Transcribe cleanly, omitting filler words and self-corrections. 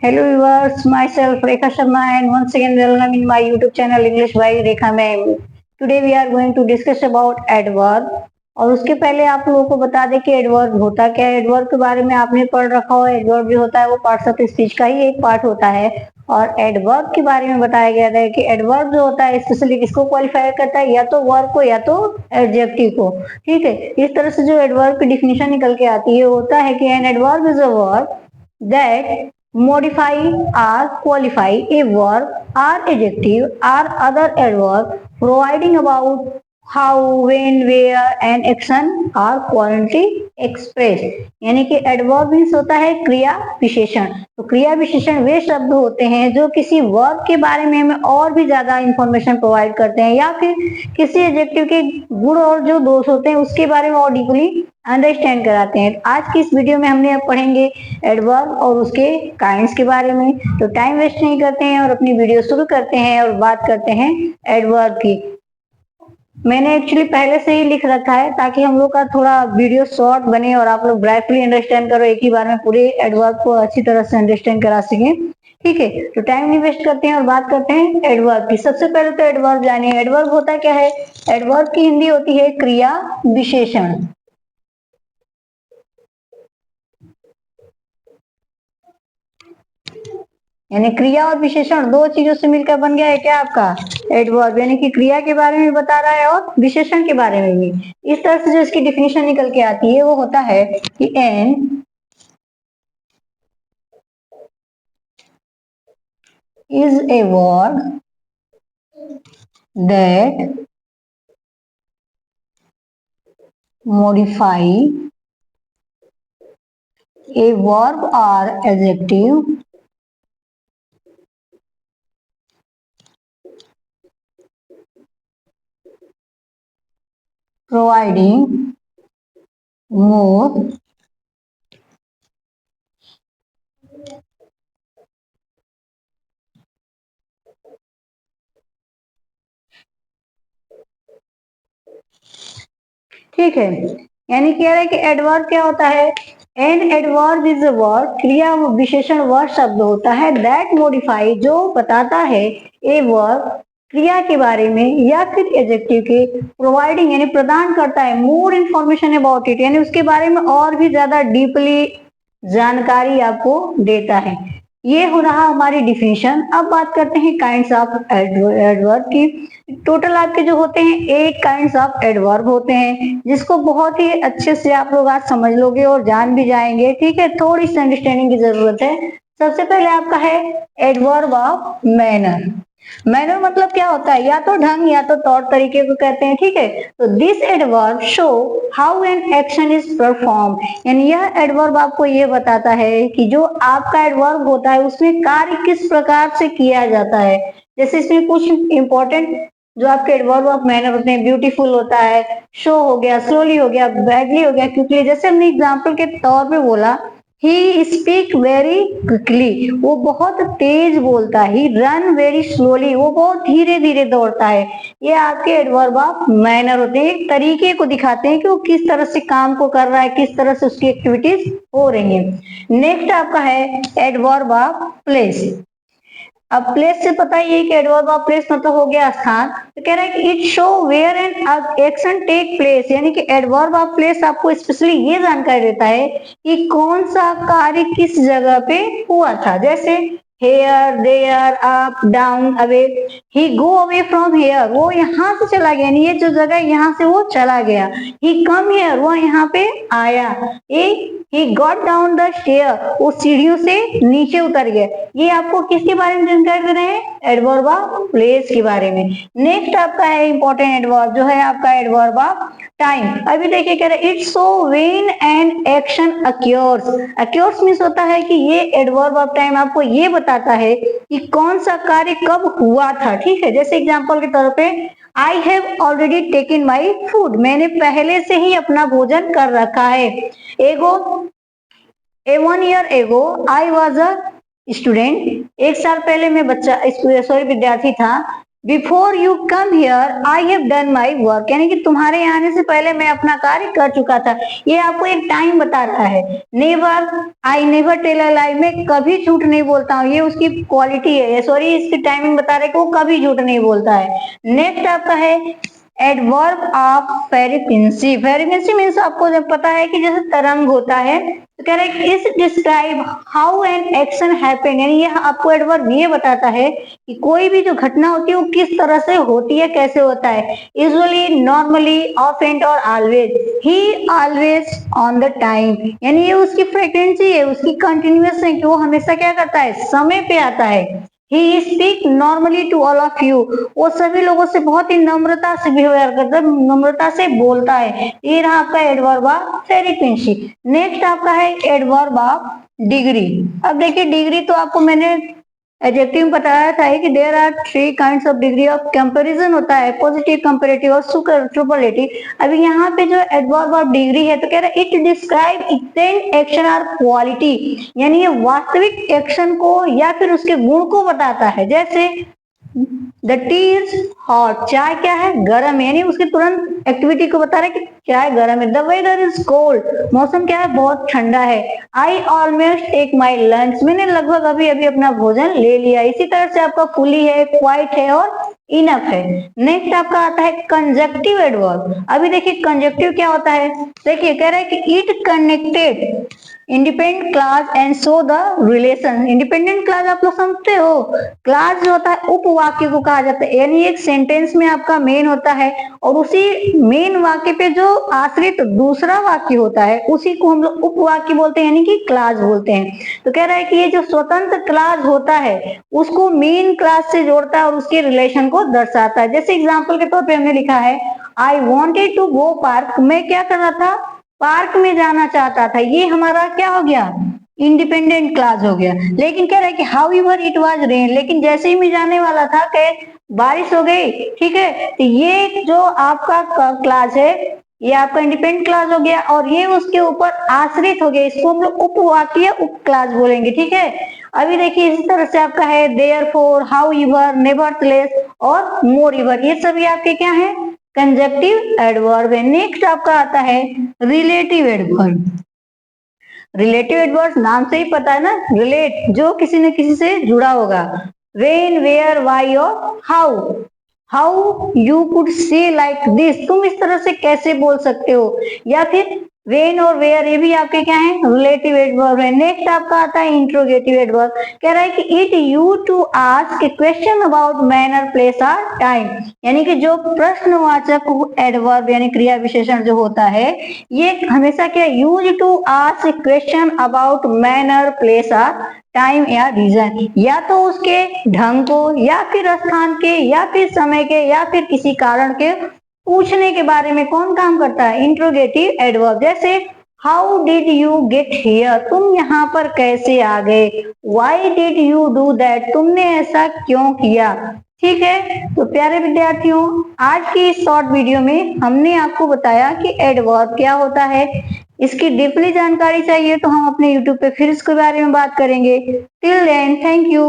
Hello viewers, myself Rekha Sharma and once again welcome in my YouTube channel English by Rekha Ma'am. Today we are going to discuss about adverb और उसके पहले आप लोगों को बता दें कि एडवर्ब होता क्या है। एडवर्ब के बारे में आपने पढ़ रखा हो। एडवर्ब जो होता है वो पार्ट्स ऑफ स्पीच का ही एक पार्ट होता है और एडवर्ब के बारे में बताया गया था कि एडवर्ब जो होता है स्पेशली किसको क्वालिफाई करता है, या तो वर्ब को या तो एडजेक्टिव को। ठीक है, इस तरह से जो एडवर्ब की डिफिनेशन निकल के आती है होता है कि an adverb is a verb that modify or qualify a verb or adjective or other adverb providing about how, when, where an action or quality expressed। यानी कि एडवर्ब मीन्स होता है क्रिया विशेषण। तो क्रिया विशेषण वे शब्द होते हैं जो किसी वर्ब के बारे में हमें और भी ज्यादा इंफॉर्मेशन प्रोवाइड करते हैं या फिर किसी एडजेक्टिव के गुण और जो दोष होते हैं उसके बारे में और डीपली अंडरस्टैंड कराते हैं। आज की इस वीडियो में हमने अब पढ़ेंगे एडवर्ब और उसके काइंड्स के बारे में। तो टाइम वेस्ट नहीं करते हैं और अपनी वीडियो शुरू करते हैं और बात करते हैं एडवर्ब की। मैंने एक्चुअली पहले से ही लिख रखा है ताकि हम लोग का थोड़ा वीडियो शॉर्ट बने और आप लोग ब्राइटली अंडरस्टैंड करो, एक ही बार में पूरे एडवर्ब को अच्छी तरह से अंडरस्टैंड करा सकें। ठीक है, तो टाइम नहीं वेस्ट करते हैं और बात करते हैं एडवर्ब की। सबसे पहले तो एडवर्ब जानिए, एडवर्ब होता क्या है। एडवर्ब की हिंदी होती है क्रिया विशेषण। यानी क्रिया और विशेषण दो चीजों से मिलकर बन गया है क्या आपका एडवर्ब। यानी कि क्रिया के बारे में बता रहा है और विशेषण के बारे में भी। इस तरह से जो इसकी डिफिनेशन निकल के आती है वो होता है कि an is a word that modify a verb or adjective providing more ठीक है। यानी कह रहा है कि एडवर्ब क्या होता है। An adverb is a word, क्रिया विशेषण वह शब्द होता है दैट मॉडिफाई जो बताता है ए वर्ब क्रिया के बारे में या फिर एडजेक्टिव के प्रोवाइडिंग यानी प्रदान करता है मोर इन्फॉर्मेशन अबाउट इट यानी उसके बारे में और भी ज्यादा डीपली जानकारी आपको देता है। ये हो रहा हमारी डिफिनेशन। अब बात करते हैं काइंड्स ऑफ एडवर्ब की। टोटल आपके जो होते हैं 8 काइंड्स ऑफ एडवर्ब होते हैं जिसको बहुत ही अच्छे से आप लोग आज समझ लोगे और जान भी जाएंगे। ठीक है, थोड़ी सी अंडरस्टैंडिंग की जरूरत है। सबसे पहले आपका है एडवर्ब ऑफ मैनर। मैनर मतलब क्या होता है, या तो ढंग या तो तौर तरीके को कहते हैं। ठीक है, तो this adverb show how an action is perform यानी यह एडवर्ब आपको ये बताता है कि जो आपका एडवर्ब होता है उसमें कार्य किस प्रकार से किया जाता है। जैसे इसमें कुछ इंपॉर्टेंट जो आपके एडवर्ब ऑफ मैनर होते हैं, ब्यूटीफुल होता है, शो हो गया, स्लोली हो गया, बैडली हो गया, क्विकली। जैसे हमने एग्जाम्पल के तौर पे बोला ही स्पीक वेरी क्विकली, वो बहुत तेज बोलता है। ही रन वेरी स्लोली, वो बहुत धीरे धीरे दौड़ता है। ये आपके एडवर्ब ऑफ मैनर होते हैं, एक तरीके को दिखाते हैं कि वो किस तरह से काम को कर रहा है, किस तरह से उसकी एक्टिविटीज हो रही है। नेक्स्ट आपका है एडवर्ब ऑफ प्लेस। अब प्लेस से पता ही है कि एडवर्ब ऑफ प्लेस मतलब हो गया स्थान। तो कह रहा है कि it show where an action take place यानी कि एडवर्ब ऑफ प्लेस आपको स्पेशली ये जानकारी देता है कि कौन सा कार्य किस जगह पे हुआ था। जैसे here, there, up, down, away. He go away from here, वो यहाँ से चला गया, ये जो जगह यहाँ से वो चला गया। ही कम हेयर, वो यहाँ पे आया। He got down the stair, वो सीढ़ियों से नीचे उतर गया। ये आपको किसके बारे में जानकारी दे रहे हैं, एडवर्ब ऑफ प्लेस के बारे में। नेक्स्ट आपका है इंपॉर्टेंट एडवर्ब जो है आपका एडवर्ब ऑफ टाइम। अभी देखिए कह रहे हैं it's so when an action occurs. Occurs means होता है कि ये एडवर्ब ऑफ टाइम आपको ये बताता है कि कौन सा कार्य कब हुआ था। ठीक है, जैसे एग्जांपल के तौर पे I have already taken my food, मैंने पहले से ही अपना भोजन कर रखा है। एगो ए 1 year ago I was a student, एक साल पहले मैं बच्चा विद्यार्थी था। Before you come here I have done my work, यानी कि तुम्हारे आने से पहले मैं अपना कार्य कर चुका था। ये आपको एक टाइम बता रहा है। Never, I never tell a lie, मैं कभी झूठ नहीं बोलता हूँ, ये उसकी क्वालिटी है, सॉरी इसकी टाइमिंग बता रहे कि वो कभी झूठ नहीं बोलता है। नेक्स्ट आपका है एडवर्ब ऑफ फेरिपिंसी। फेरिपिंसी मीन्स आपको जब पता है कि जैसे तरंग होता है, तो कह रहे हैं इस describe how an action happen, यानी ये आपको एडवर्ब ये बताता है कि कोई भी जो घटना होती है वो किस तरह से होती है, कैसे होता है। यूजुअली, नॉर्मली, ऑफेंट और always, he always on the time, यानी ये उसकी फ्रीक्वेंसी है, उसकी कंटिन्यूअस है कि वो हमेशा क्या करता है, समय पे आता है। He speak normally to all of you, वो सभी लोगों से बहुत ही नम्रता से बिहेवियर करता है, नम्रता से बोलता है। ये रहा आपका एडवर्ब ऑफ फ्रीक्वेंसी। नेक्स्ट आपका है एडवर्ब ऑफ डिग्री। अब देखिए डिग्री तो आपको मैंने एडजेक्टिव में बताया था कि there are 3 kinds of degree of comparison होता है, पॉजिटिव, कंपैरेटिव और सुपरलेटिव। अभी यहाँ पे जो एडवर्ब ऑफ डिग्री है तो कह रहा है इट डिस्क्राइब एक्सटेंट एक्शन और क्वालिटी, यानी ये वास्तविक एक्शन को या फिर उसके गुण को बताता है। जैसे द टी इज हॉट, चाय क्या है, गर्म है, यानी उसके तुरंत एक्टिविटी को बता रहा है कि चाय गर्म है। द वेदर इज कोल्ड, मौसम क्या है, बहुत ठंडा है। I almost take my lunch, मैंने लगभग अभी अभी अपना भोजन ले लिया। इसी तरह से आपका फुली है, क्वाइट है और इनफ है। नेक्स्ट आपका आता है कंजक्टिव एडवर्ब। अभी देखिए कंजक्टिव क्या होता है, देखिए कह रहा है कि it connected independent class and show the relation. Independent class आप लोग समझते हो, क्लास जो होता है उपवाक्य को कहा जाता है, यानी एक सेंटेंस में आपका मेन होता है और उसी मेन वाक्य पे जो आश्रित दूसरा वाक्य होता है उसी को हम लोग उपवाक्य बोलते हैं, यानी कि क्लास बोलते हैं। तो कह रहा है कि ये जो स्वतंत्र क्लास होता है उसको मेन क्लास से जोड़ता है और उसके रिलेशन को दर्शाता है। जैसे एग्जाम्पल के तौर पर हमने लिखा है I wanted to go park, मैं क्या कर रहा था, पार्क में जाना चाहता था। ये हमारा क्या हो गया, इंडिपेंडेंट क्लास हो गया। लेकिन कह रहा है कि how ever it was rain, लेकिन जैसे ही मैं जाने वाला था कह बारिश हो गई, ठीक है। तो ये जो आपका क्लास है ये आपका इंडिपेंडेंट क्लास हो गया और ये उसके ऊपर आश्रित हो गया, इसको हम लोग उपवाक्य उप क्लास बोलेंगे, ठीक है। अभी देखिए इसी तरह से आपका है देयरफॉर, हाउ एवर, नेवरथलेस और मोर एवर, ये सभी आपके क्या है, कंजक्टिव एडवर्ब है। नेक्स्ट आपका आता है रिलेटिव एडवर्ब। रिलेटिव एडवर्ब नाम से ही पता है ना, रिलेट, जो किसी न किसी से जुड़ा होगा। वेन, वेयर, वाई और how. How you could say like this, तुम इस तरह से कैसे बोल सकते हो, या फिर वेन और वेयर, ये भी आपके क्या है, रिलेटिव एडवर्ब है। नेक्स्ट आपका आता है इंट्रोगेटिव एडवर्ब। कह रहा है कि it you to ask a question about manner, place और टाइम, यानी कि जो प्रश्नवाचक एडवर्ब यानी क्रिया विशेषण जो होता है ये हमेशा क्या, use to ask a question about manner, place और टाइम या रीजन, या तो उसके ढंग को या फिर स्थान के या फिर समय के या फिर किसी कारण के पूछने के बारे में कौन काम करता है, इंट्रोगेटिव एडवर्ब। जैसे how did you get here, तुम यहाँ पर कैसे आ गए। Why did you do that, तुमने ऐसा क्यों किया। ठीक है, तो प्यारे विद्यार्थियों आज की इस शॉर्ट वीडियो में हमने आपको बताया कि एडवर्ब क्या होता है। इसकी डीपली जानकारी चाहिए तो हम अपने यूट्यूब पे फिर इसके बारे में बात करेंगे। Till then thank you.